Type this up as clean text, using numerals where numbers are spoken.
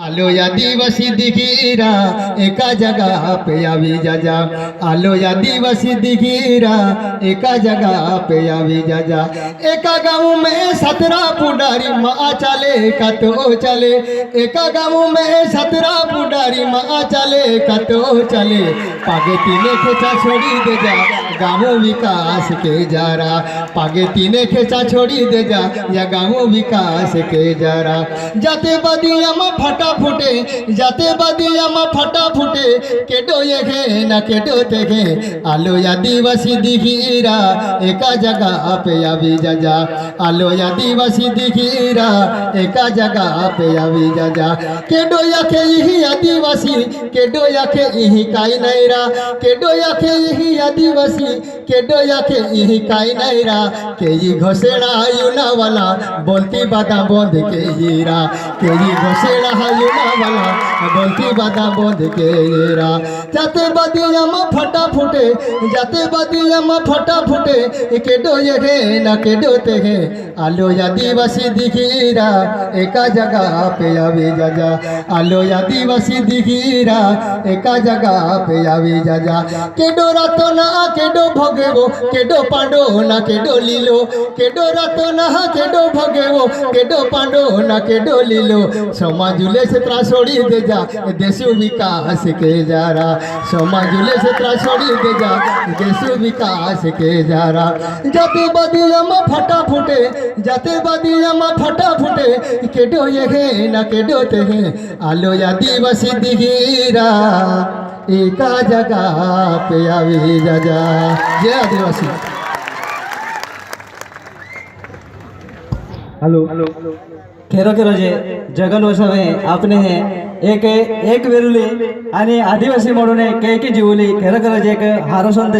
आलो आदिवासी दिखीरा एका जगह पे आवी जा। आलो आदिवासी दिखीरा एका जगह पे आवी जा। एका गाँव में 17 पुडारी माँ चले कतो चले। एका गाँव में 17 पुडारी माँ चले कतो चले। पागे तीने खेचा छोड़ी दे जा गाँव विकास के जारा। पागे तीने खेचा छोड़ी दे जा या गाँव विकास के जारा। जाते बदिया में फटा फुटे जाते बदिया में फटा फुटे केडो ये खे ना केडो तेखे। आलो आदिवासी दिखीरा एका जगह पे आवी जा। आलो आदिवासी दिखीरा एका जगह पे आवी जा। केडो याखे यही आदिवासी केडो याखे यही काई नैरा। केडो याखे यही आदिवासी केडो याखे यही काई नैरा। के ये घोषणा युना वाला बोलती बादा बोंद के हीरा। के ये घोषणा युना वाला बोलती बादा बोंद के हीरा। जाते बदिया में फटा फुटे जाते बदिया में फटा फुटे केडो ये है ना केडो ते है। आलो आदिवासी दिखीरा एका जगह पे आवी जा। आलो आदिवासी दिखीरा एका जगह पे आवी जा। केडो रातो ना केडो भोगेवो केडो पांडो ना केडो लीलो। केडो रातो ना केडो भोगेवो केडो पांडो ना केडो लीलो। समाजुले से त्रास छोड़ी दे जा देश विकास के जारा। समाजुले से त्रास छोड़ी दे जा देश विकास के जारा। जाते बदिया में फटा फुटे जाते बदिया में फटा फुटे केडो ये है ना केडो ते है। आलो आदिवासी दिखीरा एका जगह पे आवी जा। जय आदिवासी। हॅलो खेरो खेरो जे जगन वसावे आपणे हे एक वेरुली आणि आदिवासी म्हणून एक जीवली खेरो खेरो जे एक हारो संदेश